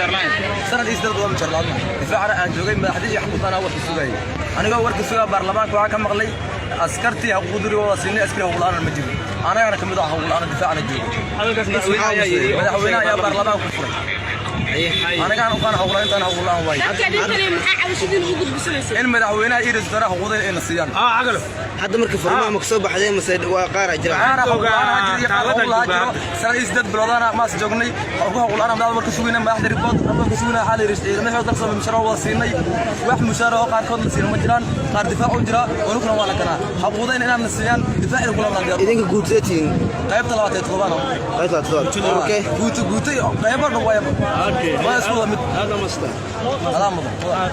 مشارلين سنة إيش تبغى مشارلين دفاع أنا جوجي ما حد يحكم أنا ورك السجاي أنا قال ورك السجاي برلمان كوا كم مغلي أسكرتي أقدر وصلني أسكري أقول أنا المجيب أنا كم ضاع أقول أنا دفاع أنا جوجي مدحونا يا برلمان كفر أنا كان أقول أنت أنا أقول أنا وايد إن مدحونا يرز ترى أقول إن الصيان عقله حد مركب فرما مكسوب بعدين مسد وقارع جرا أنا أقول أنا سنة إيش بلادنا ما سجوني أقول أنا بدأ مركب سوينا ما أحد ريبوت مركب سوينا حالي رجلي ما يحضر صوب مشروع وصيني واحد مشروع قار كود لسين مجران قار دفاع وجرا ونكنا ولا كنا أقول إن من الصيان دفاع يقول أنا إذا كنت زيتين قيب طلعت طلبنا قيب طلعت أوكي قلت قيب برضه قيب ما يسوى هذا مصدر هذا مضر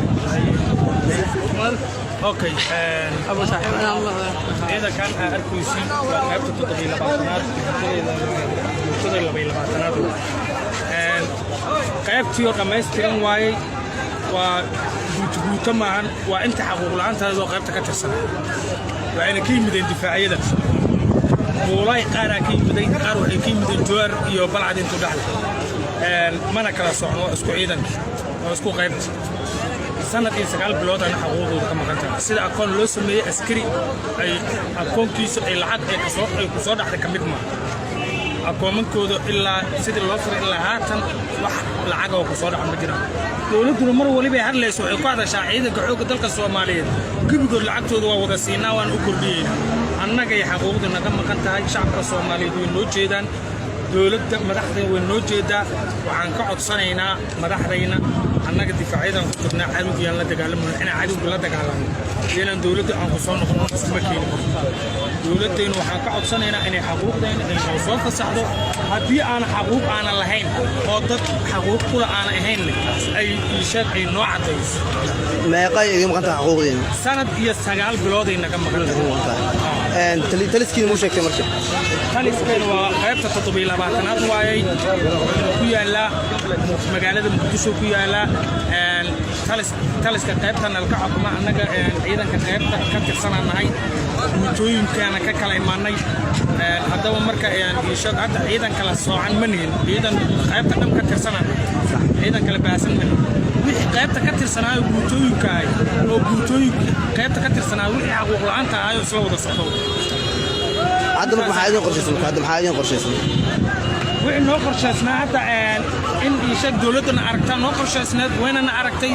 اوكي ابو صاحب اذا كان اركوسي وقيبت التطبيق لبعضنات كده لبعضنات قيبتي وقمايسترن واي وجوجوتا معن وانت حقوق لعنت هذا قيبتك كترسن وعين كيمدين دفاعيه ولاي قارا كيمدين قارو كيمدين جوار iyo balcad intu dhaxlay mana kala socdo isku ciidan oo isku qaybta sanadkii 9 bilood aan xaqooqooda ka maqan tahay sida akoon loo sameeyay askari ay akoonkiisa ay lacag ay ku soo dhaxday kamid ma akoomankooda ilaa sidii loo furay ilaa haatan wax lacag oo ku soo dhaxay ma jiraan dawladdu mar waliba ay hadlayso ay ku hadashaa ciidanka xoogga dalka Soomaaliyeed gibigood lacagtooda waa wada siinaa waan u kordhiyay annaga ay xaqooqda naga maqan tahay shacabka Soomaaliyeed way noo jeedaan dawladda madaxda way noo jeedaa waxaan ka codsanaynaa madaxdayna annaga difaaciyadan ku jirnaa cadowga la dagaalamo inaan cadowga la dagaalamo inaan dawladda aan ku soo noqono isma keenin dawladdeenu waxaan ka codsanaynaa inay xaquuqdeena ay soo fasaxdo haddii aan xaquuq aan lahayn oo dad xaquuq kula aan ahayn ay sharci noo cadayso meeqa ay maqan tahay xaquuqdeena sanad iyo 9 bilood ay naga maqan tahay taliskiina mu sheegtay markii taliskiina waa qaybta toddobiyo labaatanaad waayay ku yaala magaalada Muqdisho ku yaala taliska qaybtan alka xukuma annaga ciidanka qaybta ka tirsanaanahay guutooyinkaana ka kala imaanay haddaba marka ishaag hadda ciidan kala soocan manihin ciidan qaybta dhan ka tirsanaa ciidan kala baasan manihin wixii qaybta ka tirsanaayo guutooyinka ay oo guutooyinka qaybta ka tirsanaayo wixii xaquuq la'aanta ay isla wada socdo hadda maxaa idin qorshaysan wixii noo qorshaysnaa hadda in ishaag dawladana aragtaa noo qorshaysnayd weynana aragtay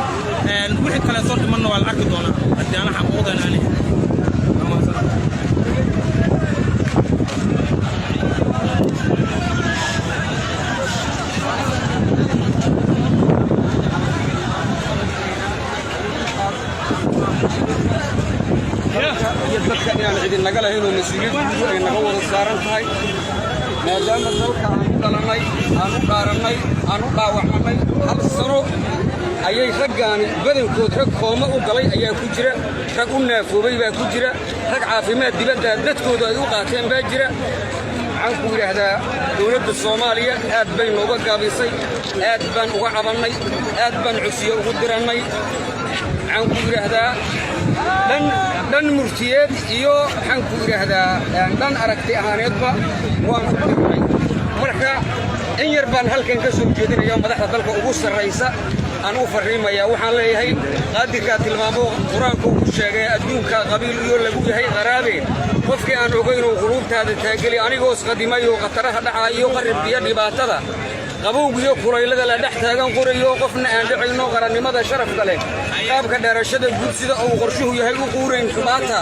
wixii kale soo dhimanna waa la arki doonaa haddii ana xaquuqdan aan dadka inaan cidin naga lahayn oo mas'uuliyad ay naga wada saaran tahay maadaama dalka aan u dhalanay aan u dhaaranay aan u dhaawacnay hal sano ayay raggaani badankood rag kooma u galay ayaa ku jira rag u naafoobay baa ku jira rag caafimaad dibadda dadkooda ay u qaateen baa jira waxaan ku yidhaahdaa dawladda Soomaaliya aad bay nooga gaabisay aad baan uga cabannay aad baan cusyo ugu dirannay waxaan ku yidhaahdaa dhan murtiyeed iyo waxaan ku yidhaahdaa dhan aragti ahaaneedba waan ku dhaqnay marka in yar baan halkan ka soo jeedinayaa madaxda dalka ugu sarraysa aan u fariimayaa waxaan leeyahay qaadirkaa tilmaamo qur-aanka uu sheegay adduunka qabiil iyo lagu yahay qaraabeen qofkii aan ogayn oo quluubtaada taageli anigoos qadimay oo qataraha dhaca iyo qaribkiyo dhibaatada qabowgiyo kulaylada la dhex taagan qorayo qofna aan dhicayno qarannimada sharafka leh qaabka dheerashada guud sida uu qorshuhu yahay u quurayn xumaata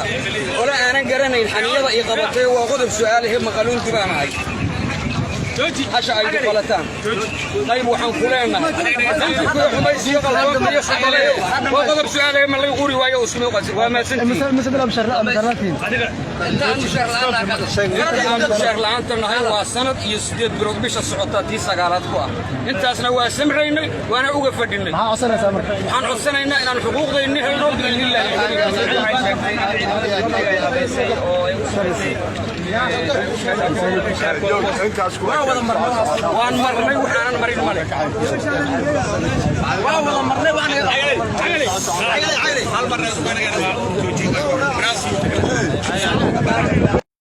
ola aanan garanayn xaniyada ay qabatay waa qodob su'aalaha maqaluunti baan ahay hasha ay qalataan qayb waxaan ku leenahay haddii ku xumaysiyo qalabka iyo shaqaale waa qodob su'aalaha ma lagu quri waayo usmay qasi waa ma santii مثلا مشارلاتين شهر لعنت النهار وسند iyo 8 bilood bisha socota tii sagaalaad ku ah intaasna waa samreynay waana uga fadhinay waxaan codsanaynaa inaan xuquuqdeena helno billahi waan marnay waxaan marin male waan marnay waxaan hal marnay